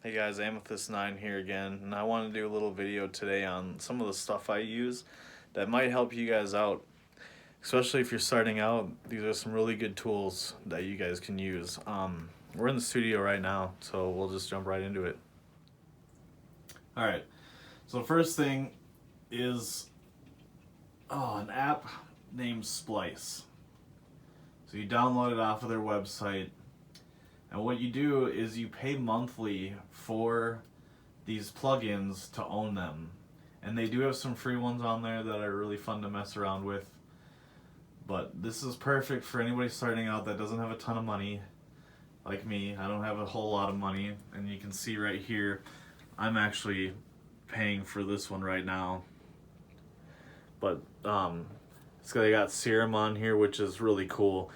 Hey guys, Amethyst9 here again, and I want to do a little video today on some of the stuff I use that might help you guys out. Especially if you're starting out, these are some really good tools that you guys can use. We're in the studio right now, so we'll just jump right into it. Alright, so the first thing is an app named Splice. So you download it off of their website, and what you do is you pay monthly for these plugins to own them. And they do have some free ones on there that are really fun to mess around with. But this is perfect for anybody starting out that doesn't have a ton of money. Like me, I don't have a whole lot of money. And you can see right here, I'm actually paying for this one right now. But they got Serum on here, which is really cool.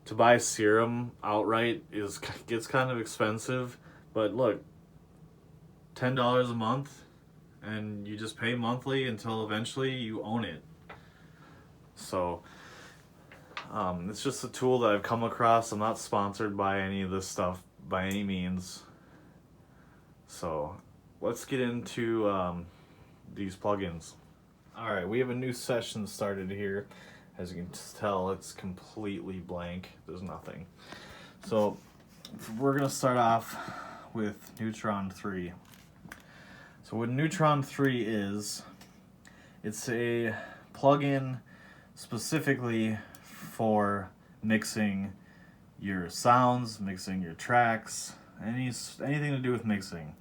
To buy Serum outright gets kind of expensive, but look, $10 a month, and you just pay monthly until eventually you own it. So it's just a tool that I've come across. I'm not sponsored by any of this stuff by any means. So let's get into these plugins. Alright, we have a new session started here. As you can tell, it's completely blank. There's nothing. So we're going to start off with Neutron 3. So what Neutron 3 is, it's a plugin specifically for mixing your sounds, mixing your tracks, anything to do with mixing.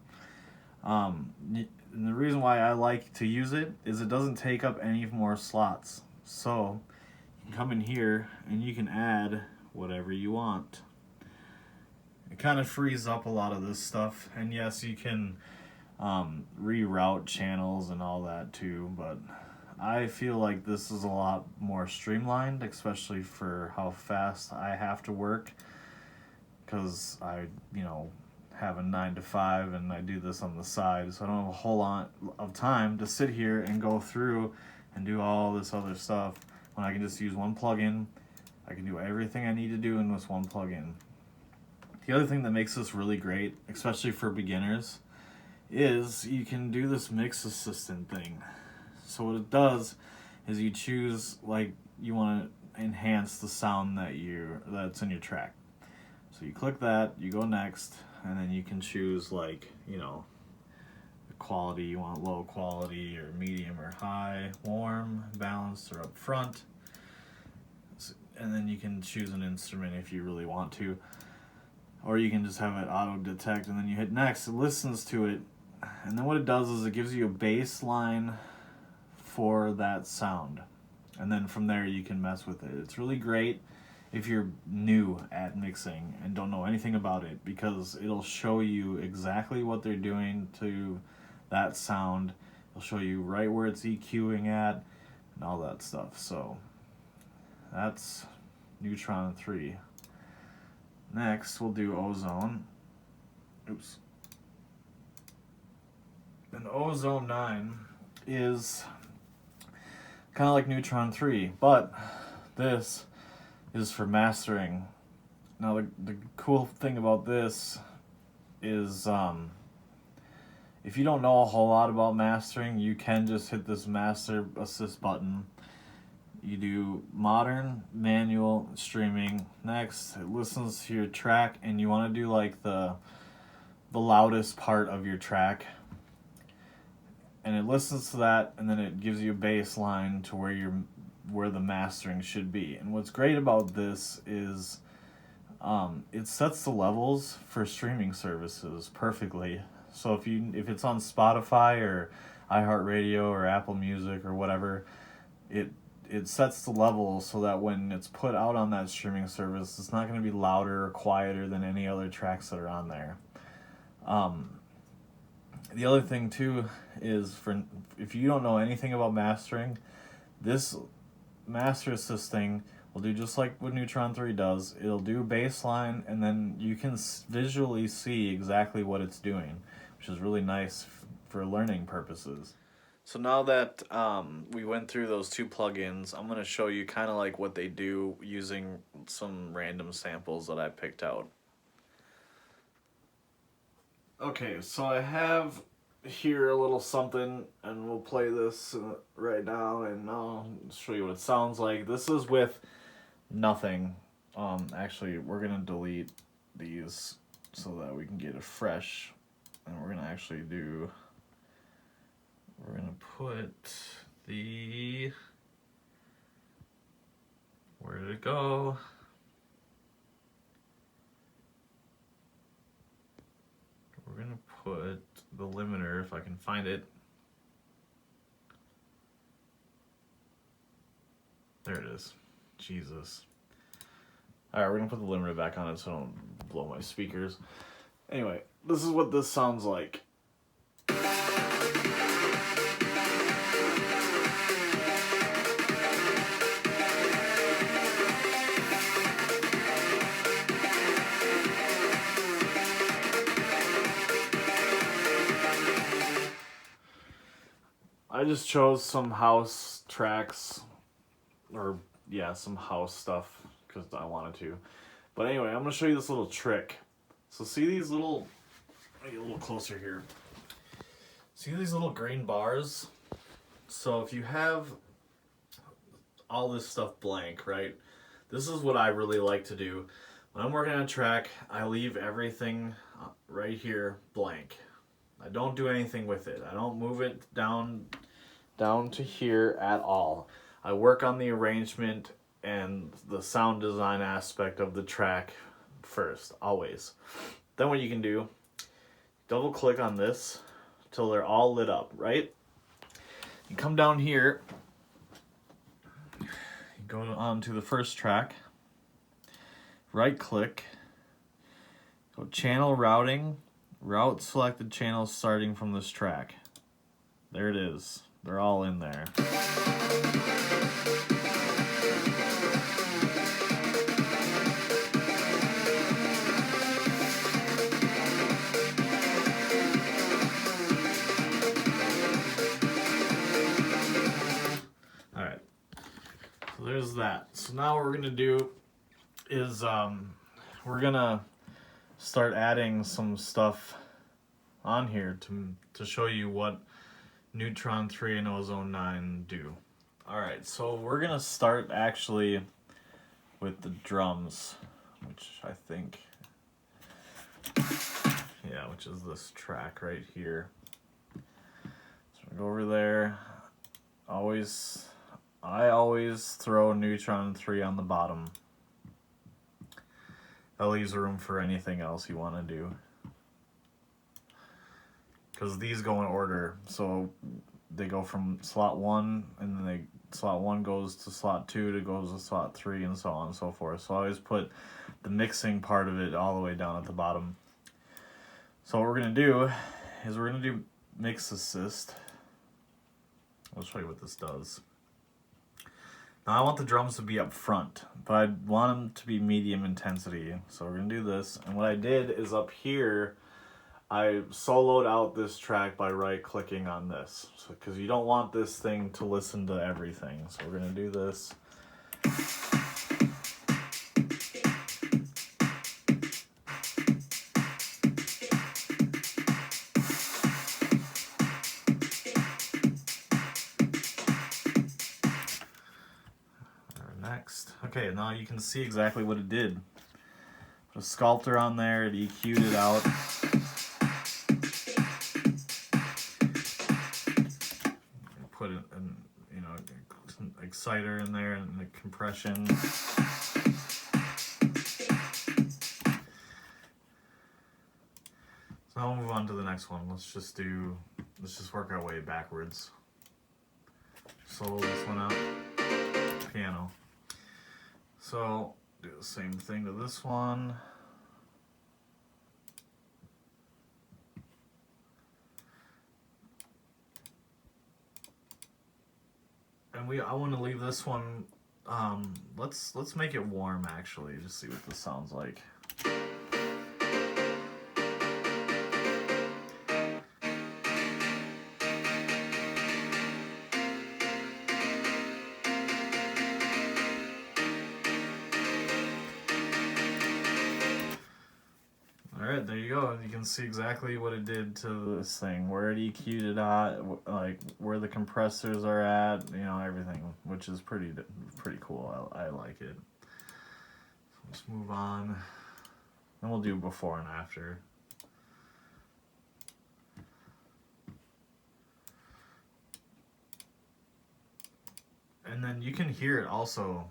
And the reason why I like to use it is it doesn't take up any more slots. So you can come in here and you can add whatever you want. It kind of frees up a lot of this stuff, and yes, you can reroute channels and all that too, but I feel like this is a lot more streamlined, especially for how fast I have to work, because I have a 9 to 5 and I do this on the side, so I don't have a whole lot of time to sit here and go through and do all this other stuff when I can just use one plugin. I can do everything I need to do in this one plugin. The other thing that makes this really great, especially for beginners, is you can do this mix assistant thing. So what it does is you choose, like, you want to enhance the sound that's in your track. So you click that, you go next, and then you can choose, like, the quality. You want low quality or medium or high, warm, balanced, or up front. And then you can choose an instrument if you really want to, or you can just have it auto detect, and then you hit next. It listens to it, and then what it does is it gives you a baseline for that sound, and then from there you can mess with it. It's really great if you're new at mixing and don't know anything about it, because it'll show you exactly what they're doing to that sound. It'll show you right where it's EQing at and all that stuff. So that's Neutron 3. Next, we'll do Ozone. Oops. And Ozone 9 is kind of like Neutron 3, but this is for mastering. Now, the cool thing about this is if you don't know a whole lot about mastering, you can just hit this Master Assist button. You do modern, manual, streaming. Next, it listens to your track, and you want to do like the loudest part of your track. And it listens to that, and then it gives you a baseline to where the mastering should be. And what's great about this is it sets the levels for streaming services perfectly. So if it's on Spotify or iHeartRadio or Apple Music or whatever, it sets the level so that when it's put out on that streaming service, it's not going to be louder or quieter than any other tracks that are on there. The other thing too is, if you don't know anything about mastering, this Master Assist thing will do just like what Neutron 3 does. It'll do baseline, and then you can visually see exactly what it's doing, which is really nice for learning purposes. So now that we went through those two plugins, I'm going to show you kind of like what they do using some random samples that I picked out. Okay, so I have here a little something, and we'll play this right now, and I'll show you what it sounds like. This is with nothing. Actually, we're gonna delete these so that we can get it fresh, and we're gonna actually do. We're gonna put the. Where did it go? We're gonna put the limiter, if I can find it. There it is. Jesus. Alright, we're gonna put the limiter back on it so I don't blow my speakers. Anyway, this is what this sounds like. I just chose some house tracks, or yeah, some house stuff because I wanted to. But anyway, I'm gonna show you this little trick. So see these little, let me get a little closer here. See these little green bars? So if you have all this stuff blank, right? This is what I really like to do. When I'm working on a track, I leave everything right here blank. I don't do anything with it. I don't move it down to here at all. I work on the arrangement and the sound design aspect of the track first, always. Then what you can do, double click on this till they're all lit up, right? You come down here, you go on to the first track, right click, go channel routing, route selected channels starting from this track. There it is. They're all in there. Alright. So there's that. So now what we're going to do is we're going to start adding some stuff on here to show you what Neutron 3 and Ozone 9 do. Alright, so we're gonna start actually with the drums, which I think, yeah, which is this track right here. So we go over there. I always throw Neutron 3 on the bottom. That leaves room for anything else you want to do. Because these go in order, so they go from slot 1, and then slot 1 goes to slot 2, goes to slot 3, and so on and so forth. So I always put the mixing part of it all the way down at the bottom. So what we're going to do is we're going to do mix assist. I'll show you what this does. Now I want the drums to be up front, but I want them to be medium intensity. So we're going to do this, and what I did is up here, I soloed out this track by right-clicking on this, because you don't want this thing to listen to everything. So we're going to do this. Next. Okay, now you can see exactly what it did. Put a sculptor on there, it EQ'd it out. Put an exciter in there and the compression. So now we'll move on to the next one. Let's just work our way backwards. Solo this one out. Piano. So do the same thing to this one. And I want to leave this one, let's make it warm actually, just see what this sounds like. Alright, Alright, there you go. You can see exactly what it did to this thing, where it EQ'd it at, like where the compressors are at, you know, everything, which is pretty cool. I like it. Let's move on. And we'll do before and after. And then you can hear it also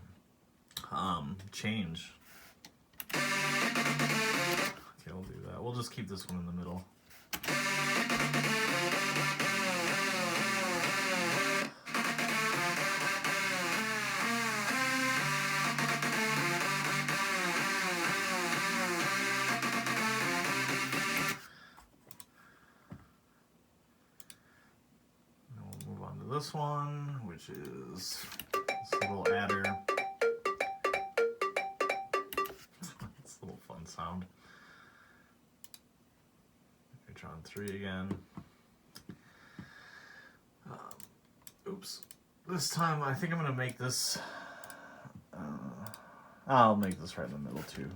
change. Okay, we'll do that. We'll just keep this one in the middle. This one, which is this little adder. It's a little fun sound. Neutron 3 again. Oops. This time I think I'm going to make this, I'll make this right in the middle too.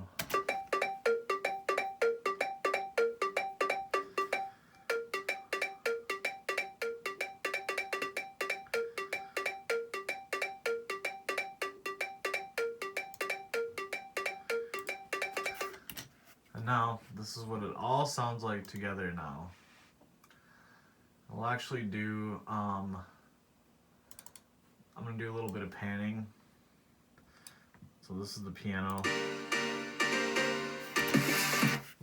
Now, this is what it all sounds like together now. I'll actually do, I'm going to do a little bit of panning. So this is the piano.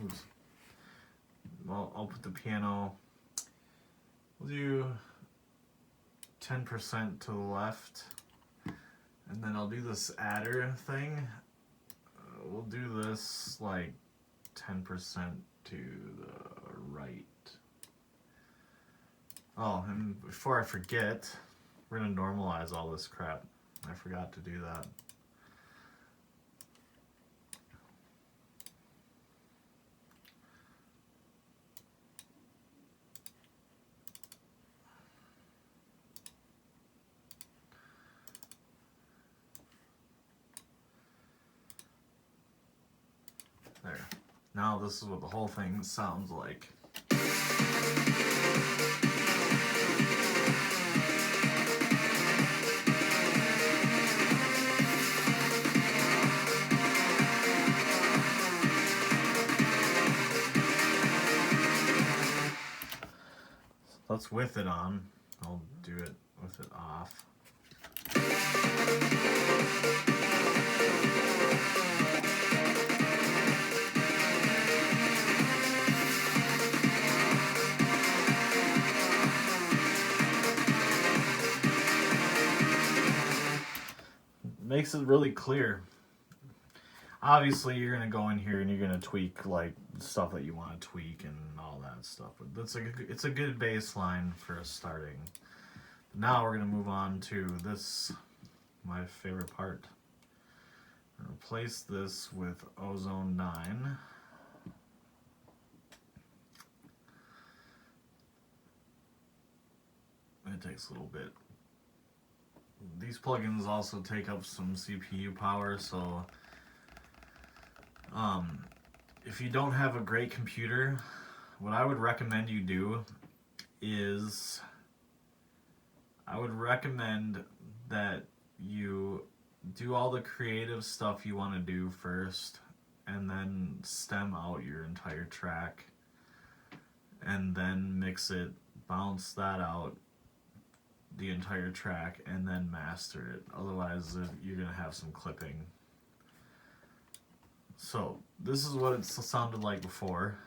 Oops. Well, I'll put the piano, we'll do 10% to the left. And then I'll do this adder thing. We'll do this like 10% to the right. Oh, and before I forget, we're gonna normalize all this crap. I forgot to do that. There. Now this is what the whole thing sounds like. That's with it on. I'll do it with it off. Makes it really clear. Obviously, you're gonna go in here and you're gonna tweak like stuff that you want to tweak and all that stuff. But it's a good baseline for starting. Now we're gonna move on to this, my favorite part. Replace this with Ozone 9. It takes a little bit. These plugins also take up some CPU power, so if you don't have a great computer, what I would recommend you do is I would recommend that you do all the creative stuff you want to do first, and then stem out your entire track, and then mix it, bounce that out, the entire track, and then master it. Otherwise, you're gonna have some clipping. So this is what it sounded like before.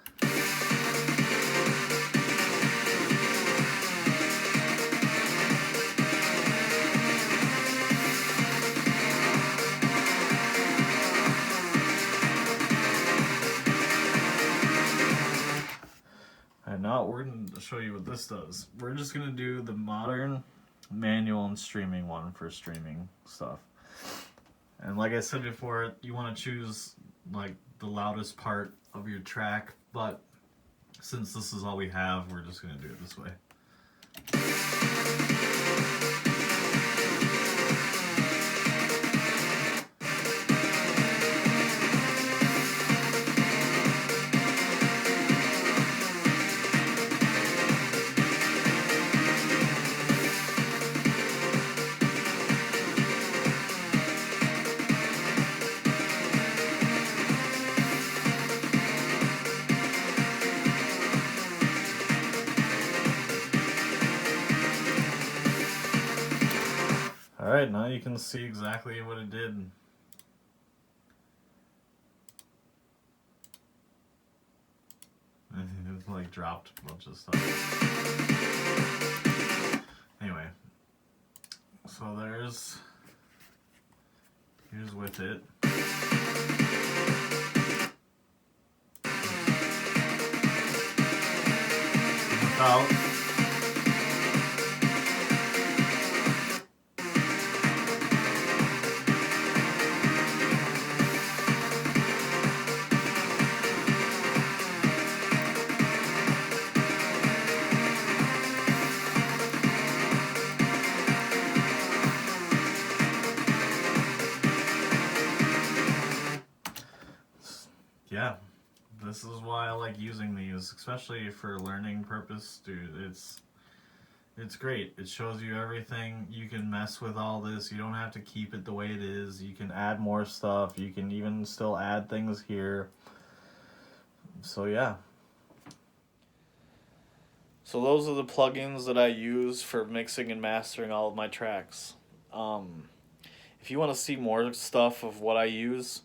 And now we're going to show you what this does. We're just going to do the modern manual and streaming one for streaming stuff. And like I said before, you want to choose like the loudest part of your track, but since this is all we have, we're just going to do it this way. Alright, now you can see exactly what it did. It like dropped a bunch of stuff. Anyway, so here's with it. Without. Yeah, this is why I like using these, especially for learning purpose, dude. It's great. It shows you everything. You can mess with all this. You don't have to keep it the way it is. You can add more stuff. You can even still add things here. So yeah. So those are the plugins that I use for mixing and mastering all of my tracks. If you want to see more stuff of what I use,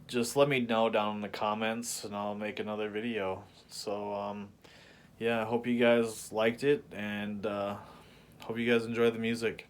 just let me know down in the comments and I'll make another video. So yeah, I hope you guys liked it, and hope you guys enjoy the music.